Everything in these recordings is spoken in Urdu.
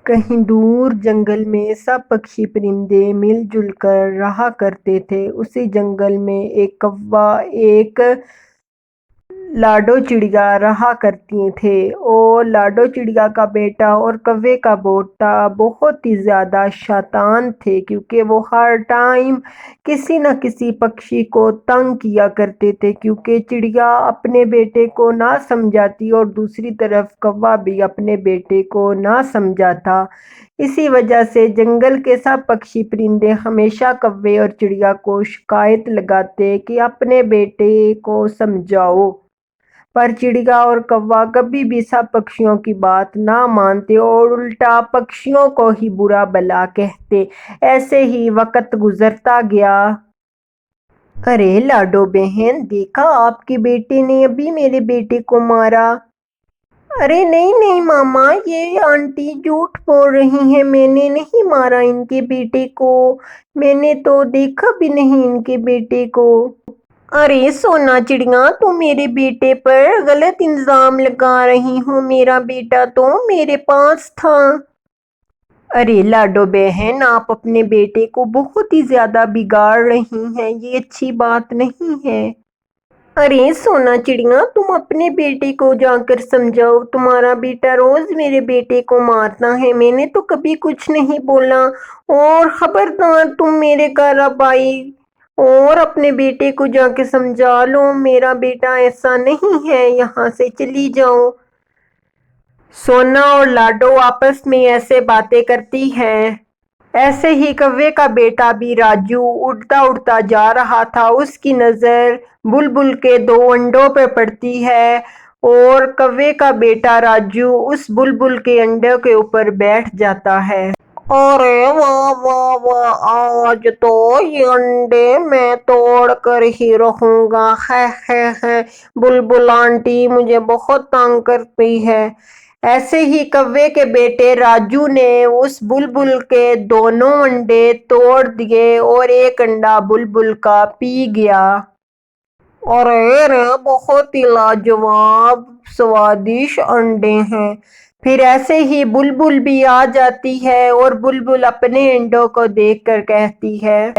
کہیں دور جنگل میں سب پکشی پرندے مل جل کر رہا کرتے تھے۔ اسی جنگل میں ایک کوا ایک لاڈو چڑیا رہا کرتی تھے، اور لاڈو چڑیا کا بیٹا اور کوے کا بیٹا بہت ہی زیادہ شیطان تھے، کیونکہ وہ ہر ٹائم کسی نہ کسی پکشی کو تنگ کیا کرتے تھے، کیونکہ چڑیا اپنے بیٹے کو نہ سمجھاتی اور دوسری طرف کوا بھی اپنے بیٹے کو نہ سمجھاتا۔ اسی وجہ سے جنگل کے سب پکشی پرندے ہمیشہ کوے اور چڑیا کو شکایت لگاتے کہ اپنے بیٹے کو سمجھاؤ، پر چڑیا اور کوا کبھی بھی سب پکشیوں کی بات نہ مانتے اور الٹا پکشیوں کو ہی برا بھلا کہتے۔ ایسے ہی وقت گزرتا گیا۔ ارے لاڈو بہن، دیکھا آپ کے بیٹے نے ابھی میرے بیٹے کو مارا۔ ارے نہیں نہیں ماما، یہ آنٹی جھوٹ بول رہی ہیں، میں نے نہیں مارا ان کے بیٹے کو، میں نے تو دیکھا بھی نہیں ان کے بیٹے کو۔ ارے سونا چڑیا، تم میرے بیٹے پر غلط الزام لگا رہی ہو، میرا بیٹا تو میرے پاس تھا۔ ارے لاڈو بہن، آپ اپنے بیٹے کو بہت ہی زیادہ بگاڑ رہی ہیں، یہ اچھی بات نہیں ہے۔ ارے سونا چڑیا، تم اپنے بیٹے کو جا کر سمجھاؤ، تمہارا بیٹا روز میرے بیٹے کو مارتا ہے، میں نے تو کبھی کچھ نہیں بولا، اور خبردار تم میرے گھر اب آئی اور اپنے بیٹے کو جا کے سمجھا لو، میرا بیٹا ایسا نہیں ہے، یہاں سے چلی جاؤ۔ سونا اور لاڈو آپس میں ایسے باتیں کرتی ہیں۔ ایسے ہی کوے کا بیٹا بھی راجو اڑتا اڑتا جا رہا تھا، اس کی نظر بلبل کے 2 انڈوں پہ پڑتی ہے، اور کوے کا بیٹا راجو اس بلبل کے انڈے کے اوپر بیٹھ جاتا ہے۔ ارے واہ واہ واہ، آج تو یہ انڈے میں توڑ کر ہی رہوں گا، ہے بلبل آنٹی مجھے بہت تنگ کرتی ہے۔ ایسے ہی کوے کے بیٹے راجو نے اس بلبل کے دونوں انڈے توڑ دیے اور ایک انڈا بلبل کا پی گیا۔ ارے بہت ہی لاجواب سوادش انڈے ہیں۔ پھر ایسے ہی بلبل بھی آ جاتی ہے، اور بلبل اپنے انڈوں کو دیکھ کر کہتی ہے،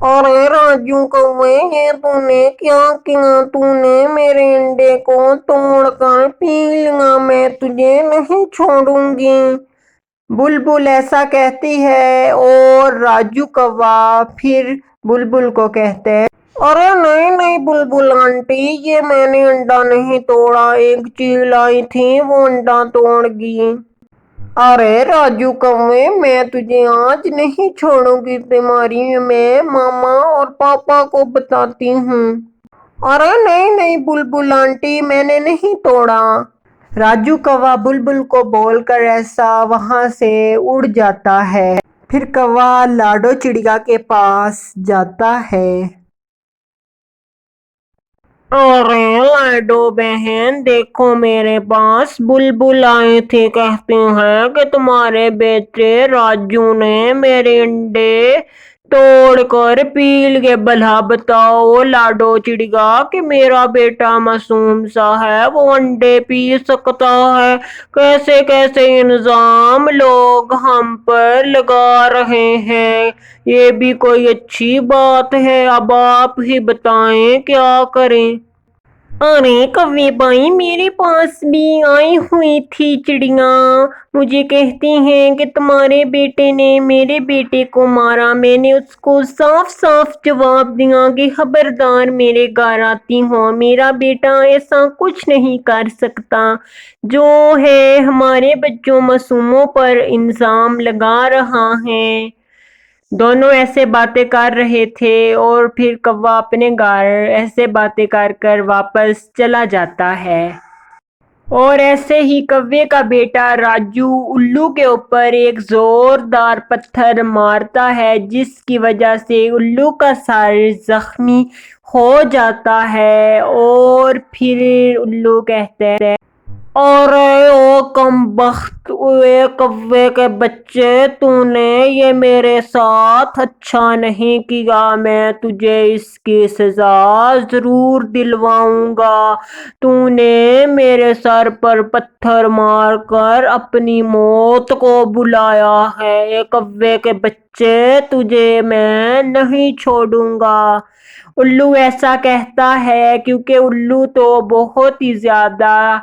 ارے راجو کوے، یہ تو نے کیا کیا، تو نے میرے انڈے کو توڑ کر پی لیا، میں تجھے نہیں چھوڑوں گی۔ بلبل ایسا کہتی ہے، اور راجو کوا پھر بلبل کو کہتے ہیں، ارے نہیں نہیں بلبل آنٹی، یہ میں نے انڈا نہیں توڑا، ایک چیل آئی تھی وہ انڈا توڑ گئی۔ ارے راجو کوے، میں تجھے آج نہیں چھوڑوں گی، تمہاری میں ماما اور پاپا کو بتاتی ہوں۔ ارے نہیں نہیں بلبل آنٹی، میں نے نہیں توڑا۔ راجو کوا بلبل کو بول کر ایسا وہاں سے اڑ جاتا ہے۔ پھر کوا لاڈو چڑیا کے پاس جاتا ہے۔ ارے لاڈو بہن، دیکھو میرے پاس بلبل آئے تھے، کہتے ہیں کہ تمہارے بیٹے راجو نے میرے انڈے توڑ کر پی لیے، بھلا بتاؤ لاڈو چڑیا کہ میرا بیٹا معصوم سا ہے، وہ انڈے پی سکتا ہے؟ کیسے کیسے الزام لوگ ہم پر لگا رہے ہیں، یہ بھی کوئی اچھی بات ہے؟ اب آپ ہی بتائیں کیا کریں؟ ارے کوے بھائی، میرے پاس بھی آئی ہوئی تھی چڑیا، مجھے کہتی ہیں کہ تمہارے بیٹے نے میرے بیٹے کو مارا۔ میں نے اس کو صاف صاف جواب دیا کہ خبردار میرے گھر آتی ہو، میرا بیٹا ایسا کچھ نہیں کر سکتا، جو ہے ہمارے بچوں معصوموں پر الزام لگا رہا ہے۔ دونوں ایسے باتیں کر رہے تھے، اور پھر کوا اپنے گھر ایسے باتیں کر کر واپس چلا جاتا ہے۔ اور ایسے ہی کوے کا بیٹا راجو الو کے اوپر ایک زوردار پتھر مارتا ہے، جس کی وجہ سے الو کا سر زخمی ہو جاتا ہے، اور پھر الو کہتے ہیں، ارے او کم بخت ہوئے کوے کے بچے، تو نے یہ میرے ساتھ اچھا نہیں کیا، میں تجھے اس کی سزا ضرور دلواؤں گا۔ تو نے میرے سر پر پتھر مار کر اپنی موت کو بلایا ہے، اے کوے کے بچے، تجھے میں نہیں چھوڑوں گا۔ الو ایسا کہتا ہے کیونکہ الو تو بہت ہی زیادہ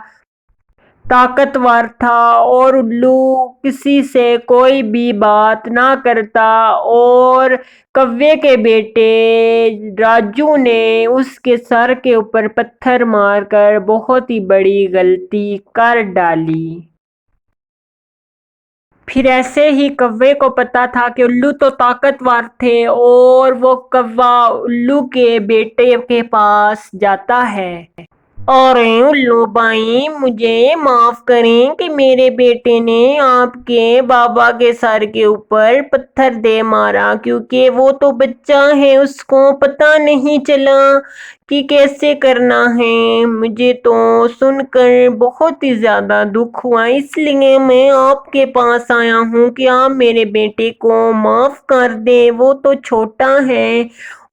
طاقتور تھا، اور الو کسی سے کوئی بھی بات نہ کرتا، اور کوے کے بیٹے راجو نے اس کے سر کے اوپر پتھر مار کر بہت ہی بڑی غلطی کر ڈالی۔ پھر ایسے ہی کوے کو پتا تھا کہ الو تو طاقتور تھے، اور وہ کوا الو کے بیٹے کے پاس جاتا ہے۔ ارے الو بھائی، مجھے معاف کریں کہ میرے بیٹے نے آپ کے بابا کے سر کے اوپر پتھر دے مارا، کیونکہ وہ تو بچہ ہے، اس کو پتا نہیں چلا کہ کیسے کرنا ہے۔ مجھے تو سن کر بہت ہی زیادہ دکھ ہوا، اس لیے میں آپ کے پاس آیا ہوں کہ آپ میرے بیٹے کو معاف کر دیں۔ وہ تو چھوٹا ہے،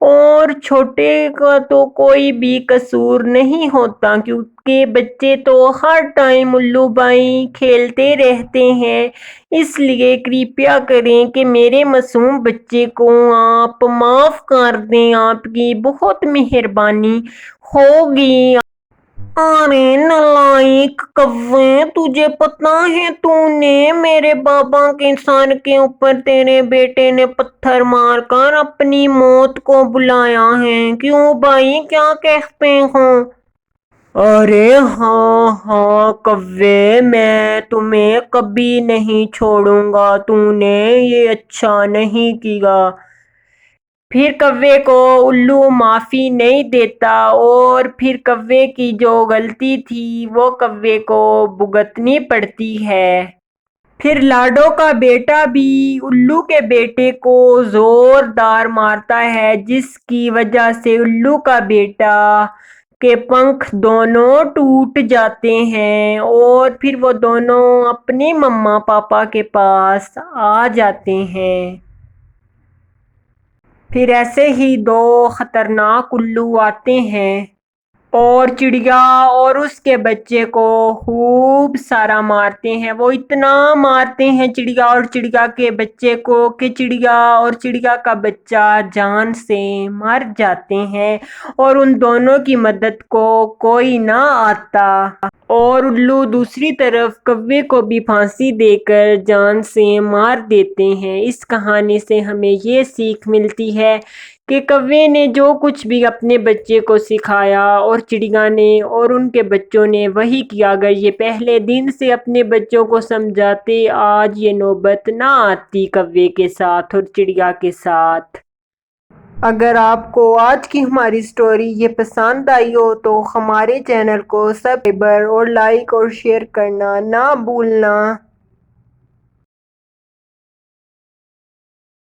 اور چھوٹے کا تو کوئی بھی قصور نہیں ہوتا، کیونکہ بچے تو ہر ٹائم الو بھائی کھیلتے رہتے ہیں، اس لیے کرپیا کریں کہ میرے معصوم بچے کو آپ معاف کر دیں، آپ کی بہت مہربانی ہوگی۔ ارے نالائق کوے، تجھے پتا ہے تو نے میرے بابا کے سر کے اوپر تیرے بیٹے نے پتھر مار کر اپنی موت کو بلایا ہے، کیوں بھائی، کیا کہتے ہو؟ ارے ہاں ہاں کوے، میں تمہیں کبھی نہیں چھوڑوں گا، تو نے یہ اچھا نہیں کیا۔ پھر کوے کو الو معافی نہیں دیتا، اور پھر کوے کی جو غلطی تھی وہ کوے کو بھگتنی پڑتی ہے۔ پھر لاڈو کا بیٹا بھی الو کے بیٹے کو زوردار مارتا ہے، جس کی وجہ سے الو کا بیٹا کے پنکھ دونوں ٹوٹ جاتے ہیں، اور پھر وہ دونوں اپنے مما پاپا کے پاس آ جاتے ہیں۔ پھر ایسے ہی دو خطرناک الو آتے ہیں، اور چڑیا اور اس کے بچے کو خوب سارا مارتے ہیں۔ وہ اتنا مارتے ہیں چڑیا اور چڑیا کے بچے کو کہ چڑیا اور چڑیا کا بچہ جان سے مر جاتے ہیں، اور ان دونوں کی مدد کو کوئی نہ آتا، اور الو دوسری طرف کوے کو بھی پھانسی دے کر جان سے مار دیتے ہیں۔ اس کہانی سے ہمیں یہ سیکھ ملتی ہے کہ کوے نے جو کچھ بھی اپنے بچے کو سکھایا، اور چڑیا نے اور ان کے بچوں نے وہی کیا۔ اگر یہ پہلے دن سے اپنے بچوں کو سمجھاتے، آج یہ نوبت نہ آتی کوے کے ساتھ اور چڑیا کے ساتھ۔ اگر آپ کو آج کی ہماری سٹوری یہ پسند آئی ہو تو ہمارے چینل کو سبسکرائب اور لائک اور شیئر کرنا نہ بھولنا۔